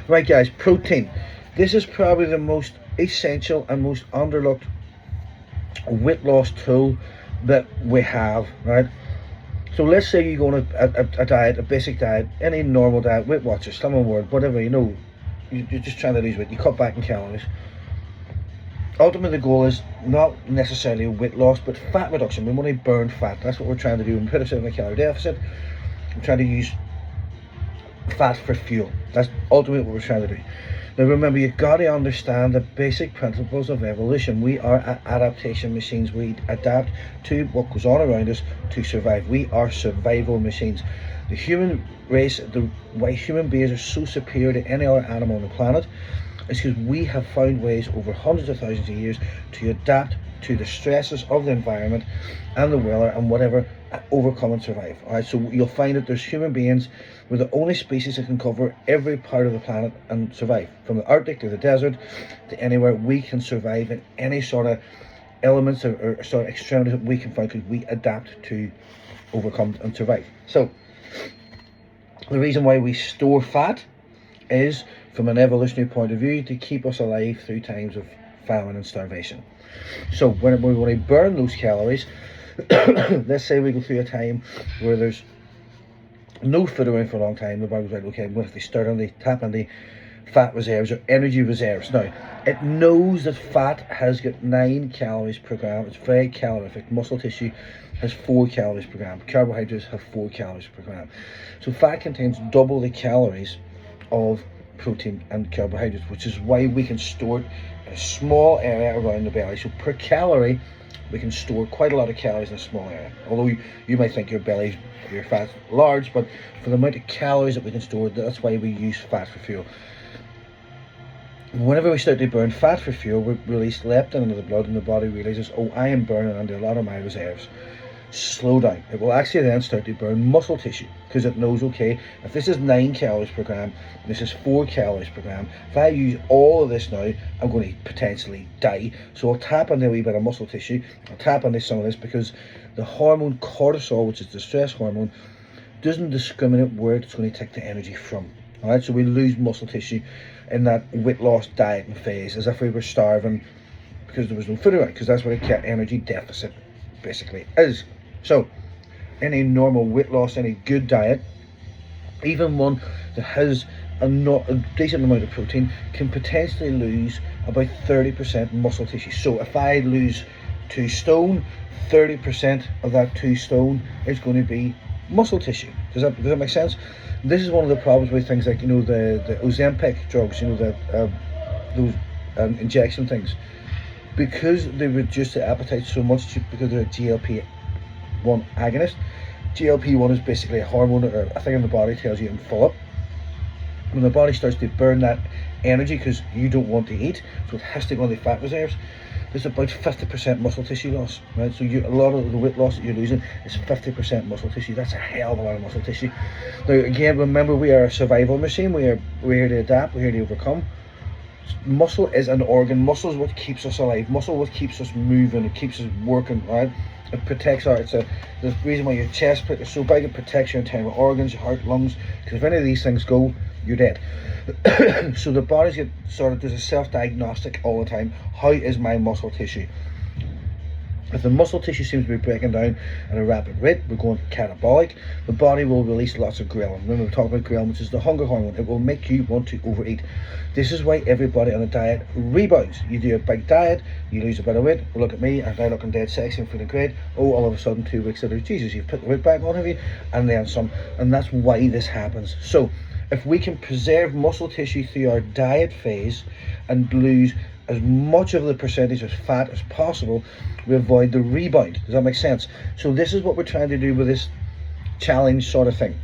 Right, guys, protein. This is probably the most essential and most underlooked weight loss tool that we have, right? So let's say you go on a diet, a basic diet, any normal diet, Weight Watchers, Slimming World, whatever, you're just trying to lose weight, you cut back in calories. Ultimately, the goal is not necessarily weight loss, but fat reduction. We want to burn fat. That's what we're trying to do. When we put ourselves in a calorie deficit, we're trying to use fat for fuel. That's ultimately what we're trying to do. Now remember, you've got to understand the basic principles of evolution. We are adaptation machines. We adapt to what goes on around us to survive. We are survival machines. The human race, why human beings are so superior to any other animal on the planet, is because we have found ways over hundreds of thousands of years to adapt to the stresses of the environment and the weather and whatever, overcome and survive. Alright, so you'll find that there's human beings, we're the only species that can cover every part of the planet and survive. From the Arctic to the desert to anywhere, we can survive in any sort of elements or sort of extremities that we can find, because we adapt to overcome and survive. So the reason why we store fat is, from an evolutionary point of view, to keep us alive through times of famine and starvation. So when we want to burn those calories, let's say we go through a time where there's no food around for a long time, the body's like, okay, I'm going to start on the tap on the fat reserves or energy reserves. Now, it knows that fat has got 9 calories per gram. It's very calorific. Muscle tissue has 4 calories per gram. Carbohydrates have 4 calories per gram. So fat contains double the calories of protein and carbohydrates, which is why we can store it in a small area around the belly. So per calorie, we can store quite a lot of calories in a small area. Although you might think your belly, your fat's large, but for the amount of calories that we can store, that's why we use fat for fuel. Whenever we start to burn fat for fuel, we release leptin into the blood, and the body realizes, oh, I am burning under a lot of my reserves. Slow down. It will actually then start to burn muscle tissue, because it knows, okay, if this is 9 calories per gram, this is 4 calories per gram, if I use all of this now, I'm going to potentially die. So I'll tap into a wee bit of muscle tissue, I'll tap into some of this, because the hormone cortisol, which is the stress hormone, doesn't discriminate where it's going to take the energy from. Alright, so we lose muscle tissue in that weight loss dieting phase, as if we were starving because there was no food around, because that's what a energy deficit basically is. So any normal weight loss, any good diet, even one that has a decent amount of protein, can potentially lose about 30% muscle tissue. So if I lose 2 stone, 30% of that 2 stone is going to be muscle tissue. Does that make sense? This is one of the problems with things like, the Ozempic drugs, those injection things, because they reduce the appetite so much because they're a GLP-1 agonist. GLP-1 is basically a hormone or a thing in the body tells you I'm full up. When the body starts to burn that energy because you don't want to eat, so it has to go on the fat reserves, there's about 50% muscle tissue loss, right? So a lot of the weight loss that you're losing is 50% muscle tissue. That's a hell of a lot of muscle tissue. Now again, remember, we are a survival machine. We're here to adapt, we're here to overcome. Muscle is an organ. Muscle is what keeps us alive. Muscle is what keeps us moving. It keeps us working, right? It protects the reason why your chest is so big. It protects your internal organs, your heart, lungs, because if any of these things go, you're dead. So the body's there's a self-diagnostic all the time. How is my muscle tissue? If the muscle tissue seems to be breaking down at a rapid rate, we're going catabolic, the body will release lots of ghrelin. Remember, we talked about ghrelin, which is the hunger hormone. It will make you want to overeat. This is why everybody on a diet rebounds. You do a big diet, you lose a bit of weight. Well, look at me, I'm now looking dead sexy and feeling great. Oh, all of a sudden, 2 weeks later, Jesus, you've put the weight back on, have you? And then some. And that's why this happens. So if we can preserve muscle tissue through our diet phase and lose as much of the percentage of fat as possible, we avoid the rebound. Does that make sense? So this is what we're trying to do with this challenge sort of thing.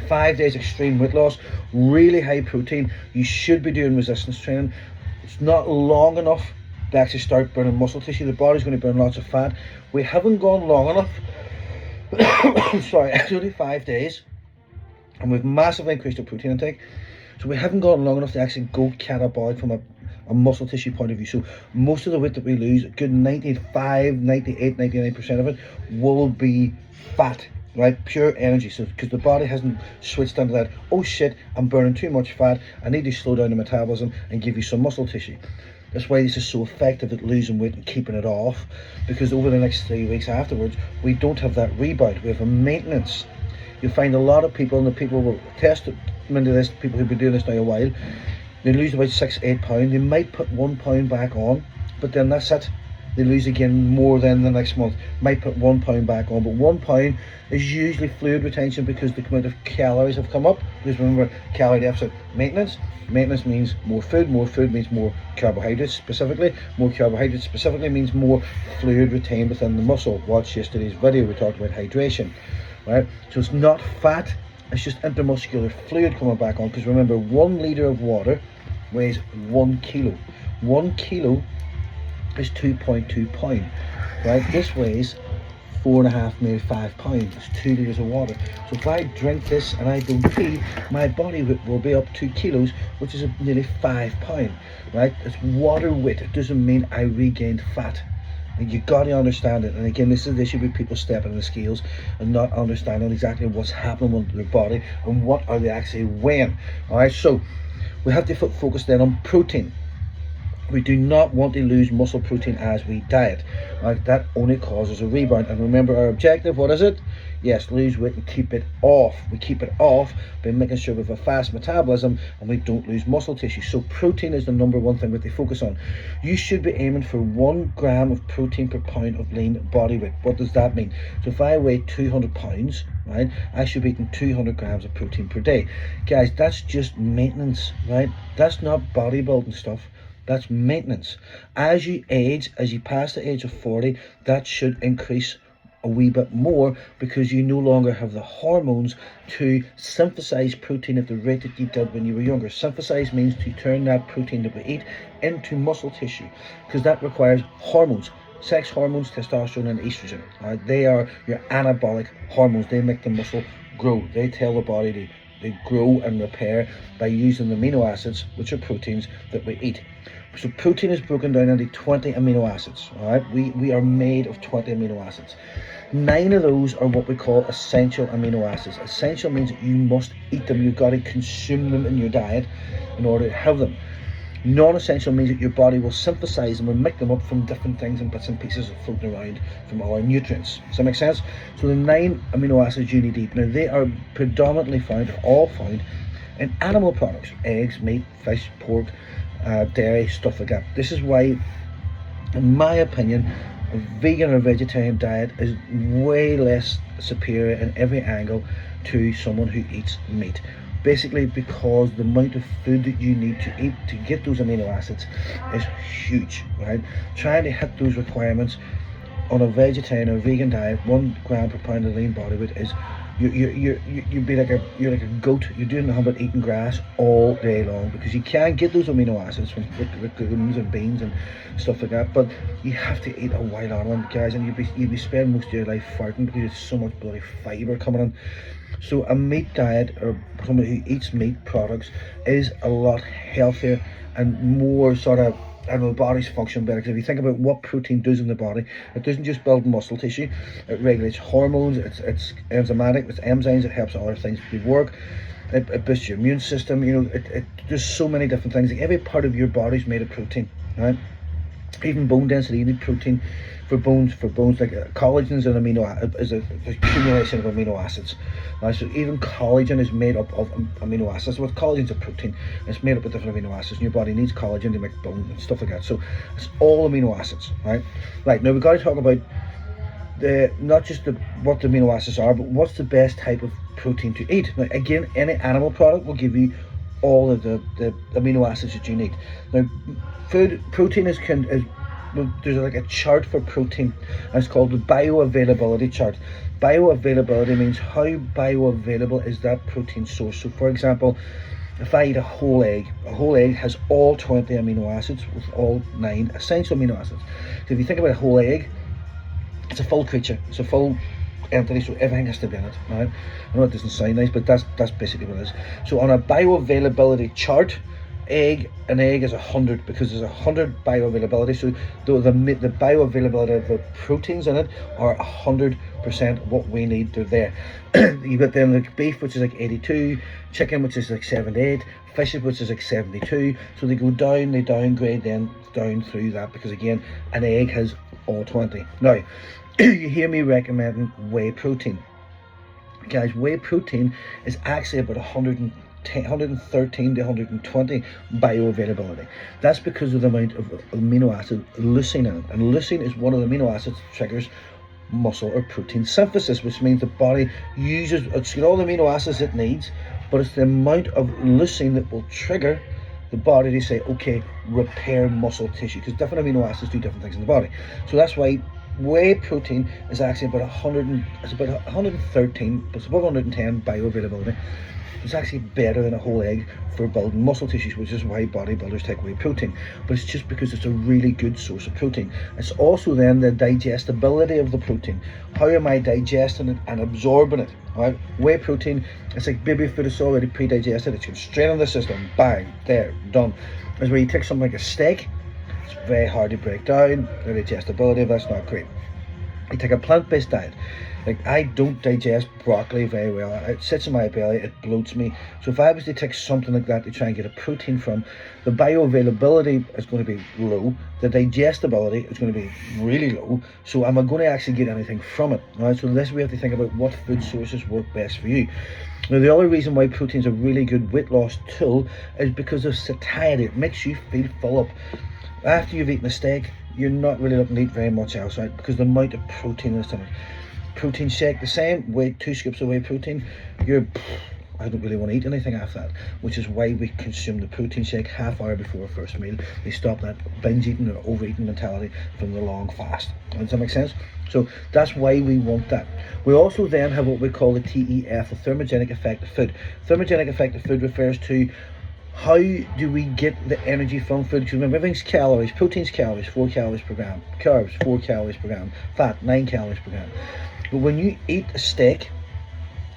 5 days extreme weight loss, really high protein. You should be doing resistance training. It's not long enough to actually start burning muscle tissue. The body's going to burn lots of fat. We haven't gone long enough. Sorry, it's only 5 days, and we've massively increased our protein intake. So we haven't gone long enough to actually go catabolic from a muscle tissue point of view. So most of the weight that we lose, a good 95, 98, 99% of it will be fat right? Pure energy. So because the body hasn't switched onto that, oh shit, I'm burning too much fat, I need to slow down the metabolism and give you some muscle tissue. That's why this is so effective at losing weight and keeping it off, because over the next 3 weeks afterwards, we don't have that rebound, we have a maintenance. You'll find a lot of people, and the people will test into this, people who've been doing this now a while, they lose about 6-8 pounds, they might put 1 pound back on, but then that's it. They lose again more than the next month, might put 1 pound back on, but 1 pound is usually fluid retention because the amount of calories have come up. Because remember, calorie deficit, maintenance means more food means more carbohydrates specifically, more carbohydrates specifically means more fluid retained within the muscle. Watch yesterday's video, we talked about hydration, right? So it's not fat, it's just intermuscular fluid coming back on, because remember, 1 litre of water weighs 1 kilo. 1 kilo is 2.2 pounds, right? This weighs 4.5, maybe 5 pounds. It's 2 litres of water. So if I drink this and I don't pee, my body weight will be up 2 kilos, which is nearly 5 pounds, right? It's water weight. It doesn't mean I regained fat. And you got to understand it. And again, this is the issue with people stepping on the scales and not understanding exactly what's happening with their body and what are they actually weighing. All right, so we have to focus then on protein. We do not want to lose muscle protein as we diet. Right? That only causes a rebound. And remember our objective, what is it? Yes, lose weight and keep it off. We keep it off by making sure we have a fast metabolism and we don't lose muscle tissue. So protein is the number one thing that they focus on. You should be aiming for 1 gram of protein per pound of lean body weight. What does that mean? So if I weigh 200 pounds, right, I should be eating 200 grams of protein per day. Guys, that's just maintenance, right? That's not bodybuilding stuff. That's maintenance. As you age, as you pass the age of 40, that should increase a wee bit more, because you no longer have the hormones to synthesize protein at the rate that you did when you were younger. Synthesize means to turn that protein that we eat into muscle tissue, because that requires hormones. Sex hormones, testosterone and estrogen. They are your anabolic hormones. They make the muscle grow. They tell the body to they grow and repair by using the amino acids, which are proteins that we eat. So protein is broken down into 20 amino acids. All right, we are made of 20 amino acids. 9 of those are what we call essential amino acids. Essential means that you must eat them. You've got to consume them in your diet in order to have them. Non-essential means that your body will synthesize them and make them up from different things and bits and pieces floating around from all our nutrients. Does that make sense? So the 9 amino acids you need to eat. Now they are predominantly found, or all found, in animal products: eggs, meat, fish, pork, dairy, stuff like that. This is why, in my opinion, a vegan or vegetarian diet is way less superior in every angle to someone who eats meat. Basically because the amount of food that you need to eat to get those amino acids is huge, right? Trying to hit those requirements on a vegetarian or vegan diet, 1 gram per pound of lean body weight, is you'd be like a goat. You're doing nothing but eating grass all day long, because you can't get those amino acids from legumes and beans and stuff like that. But you have to eat a wild animal, guys, and you'd be spending most of your life farting because there's so much bloody fibre coming in. So a meat diet, or somebody who eats meat products, is a lot healthier and more sort of, I don't know, the body's function better. Because if you think about what protein does in the body, it doesn't just build muscle tissue, it regulates hormones, it's enzymatic, it's enzymes, it helps other things to work, it boosts your immune system, you know, it does so many different things. Like every part of your body is made of protein, right? Even bone density, you need protein for bones. Like collagen is a accumulation of amino acids. Right? So even collagen is made up of amino acids. With collagen is a protein, it's made up of different amino acids, and your body needs collagen to make bone and stuff like that. So it's all amino acids, right? Right, now we've got to talk about not just what the amino acids are, but what's the best type of protein to eat. Now again, any animal product will give you all of the amino acids that you need. Now protein is there's like a chart for protein, and it's called the bioavailability chart. Bioavailability means how bioavailable is that protein source. So for example, if I eat a whole egg has all 20 amino acids with all 9 essential amino acids. So if you think about a whole egg, it's a full creature, it's a full entity, so everything has to be in it, right? I know it doesn't sound nice, but that's basically what it is. So on a bioavailability chart, an egg is 100 because there's 100 bioavailability. So the bioavailability of the proteins in it are 100% what we need. They're there. You got then like beef, which is like 82, chicken, which is like 78, fish, which is like 72. So they go down, they downgrade then down through that, because again, an egg has all 20. Now, you hear me recommending whey protein. Guys, whey protein is actually about 113 to 120 bioavailability. That's because of the amount of amino acid leucine in it. And leucine is one of the amino acids that triggers muscle or protein synthesis, which means the body uses, it's got all the amino acids it needs, but it's the amount of leucine that will trigger the body to say, okay, repair muscle tissue, because different amino acids do different things in the body. So that's why whey protein is actually about 113, but it's above 110 bioavailability. It's actually better than a whole egg for building muscle tissues, which is why bodybuilders take whey protein. But it's just because it's a really good source of protein. It's also then the digestibility of the protein. How am I digesting it and absorbing it? Right? Whey protein, it's like baby food, it's already pre-digested. It's going straight in the system, bang, there, done. As where you take something like a steak, it's very hard to break down. The digestibility of that's not great. You take a plant-based diet. Like, I don't digest broccoli very well. It sits in my belly, it bloats me. So if I was to take something like that to try and get a protein from, the bioavailability is going to be low, the digestibility is going to be really low. So am I going to actually get anything from it? Right? So this we have to think about what food sources work best for you. Now, the other reason why protein's a really good weight loss tool is because of satiety. It makes you feel full up. After you've eaten a steak, you're not really looking to eat very much else, right? Because the amount of protein in the stomach. Protein shake, the same, weight, 2 scoops of whey protein, I don't really want to eat anything after that, which is why we consume the protein shake half hour before our first meal. We stop that binge eating or overeating mentality from the long fast. Does that make sense? So that's why we want that. We also then have what we call the TEF, the thermogenic effect of food. Thermogenic effect of food refers to how do we get the energy from food? Because remember, everything's calories. Protein's calories, 4 calories per gram. Carbs, 4 calories per gram. Fat, 9 calories per gram. But when you eat a steak,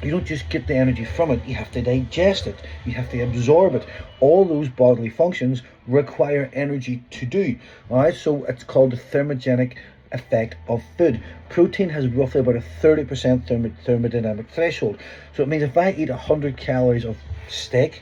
you don't just get the energy from it, you have to digest it, you have to absorb it. All those bodily functions require energy to do. Alright, so it's called the thermogenic effect of food. Protein has roughly about a 30% thermodynamic threshold. So it means if I eat 100 calories of steak,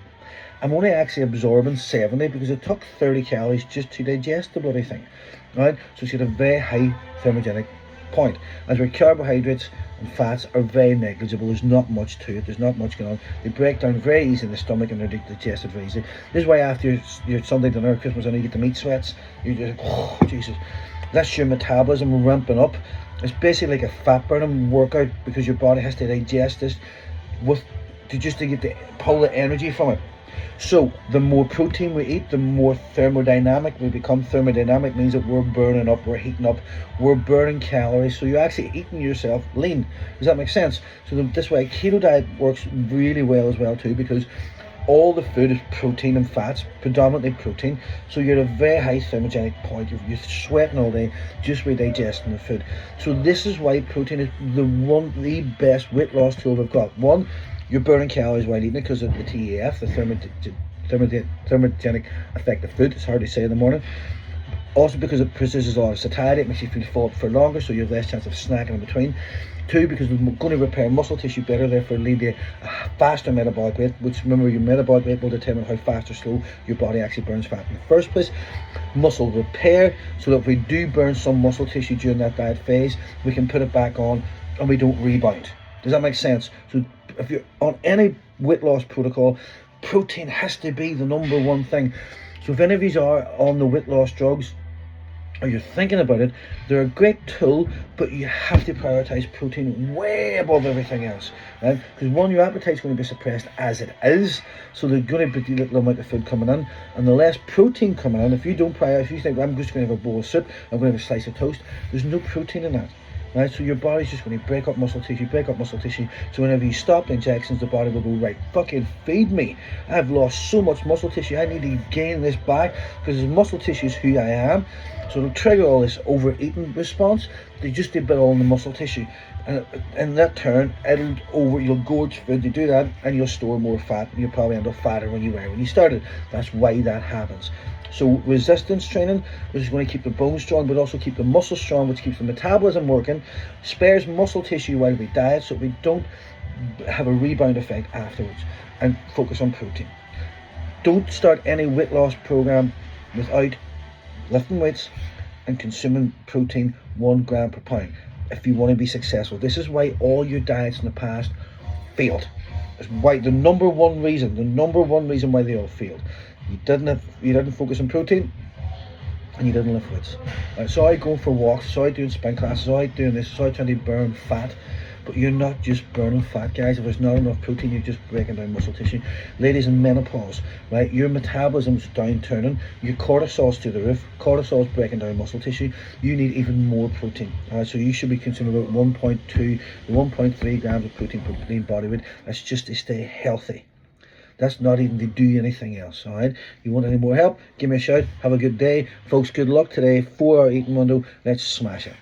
I'm only actually absorbing 70 because it took 30 calories just to digest the bloody thing. Right? So it's got a very high thermogenic point. As where carbohydrates and fats are very negligible, there's not much to it, there's not much going on. They break down very easy in the stomach and they're digested very easy. This is why after your Sunday dinner, Christmas dinner, you get the meat sweats. You're just like, oh Jesus. That's your metabolism ramping up. It's basically like a fat burning workout because your body has to digest this to get to pull the energy from it. So the more protein we eat, the more thermodynamic we become. Thermodynamic means that we're burning up, we're heating up, we're burning calories. So you're actually eating yourself lean. Does that make sense? So this way, keto diet works really well as well too, because all the food is protein and fats, predominantly protein. So you're at a very high thermogenic point. You're sweating all day just by digesting the food. So this is why protein is the best weight loss tool we've got. One, you're burning calories while eating it because of the TEF, the thermogenic effect of food. It's hard to say in the morning. Also because it produces a lot of satiety, it makes you feel full for longer, so you have less chance of snacking in between. 2, because it's going to repair muscle tissue better, therefore lead to a faster metabolic rate, which remember your metabolic rate will determine how fast or slow your body actually burns fat in the first place. Muscle repair, so that if we do burn some muscle tissue during that diet phase, we can put it back on and we don't rebound. Does that make sense? So if you're on any weight loss protocol, protein has to be the number one thing. So if any of you are on the weight loss drugs, or you're thinking about it, they're a great tool, but you have to prioritize protein way above everything else, right? Because one, your appetite's going to be suppressed as it is, so there's going to be a little amount of food coming in, and the less protein coming in, if you think, well, I'm just going to have a bowl of soup, I'm going to have a slice of toast, there's no protein in that. Right, so your body's just going to break up muscle tissue. So whenever you stop the injections, the body will go, right, fucking feed me. I've lost so much muscle tissue. I need to gain this back because muscle tissue is who I am. So it'll trigger all this overeating response. They just did bit all in the muscle tissue. And in that turn, you'll gorge food. You do that, and you'll store more fat, and you'll probably end up fatter when you started. That's why that happens. So resistance training, which is going to keep the bones strong, but also keep the muscles strong, which keeps the metabolism working, spares muscle tissue while we diet, so we don't have a rebound effect afterwards. And focus on protein. Don't start any weight loss program without lifting weights and consuming protein 1 gram per pound if you want to be successful. This is why all your diets in the past failed. It's why the number one reason why they all failed. You didn't focus on protein, and you didn't lift weights. I saw you going for walks, saw you doing spin classes, saw you doing this, saw you trying to burn fat. But you're not just burning fat, guys. If there's not enough protein, you're just breaking down muscle tissue. Ladies in menopause, right? Your metabolism's downturning. Your cortisol's to the roof. Cortisol's breaking down muscle tissue. You need even more protein. All right, so you should be consuming about 1.2 to 1.3 grams of protein per clean body weight. That's just to stay healthy. That's not even to do anything else, all right? You want any more help? Give me a shout. Have a good day. Folks, good luck today. 4-hour eating window. Let's smash it.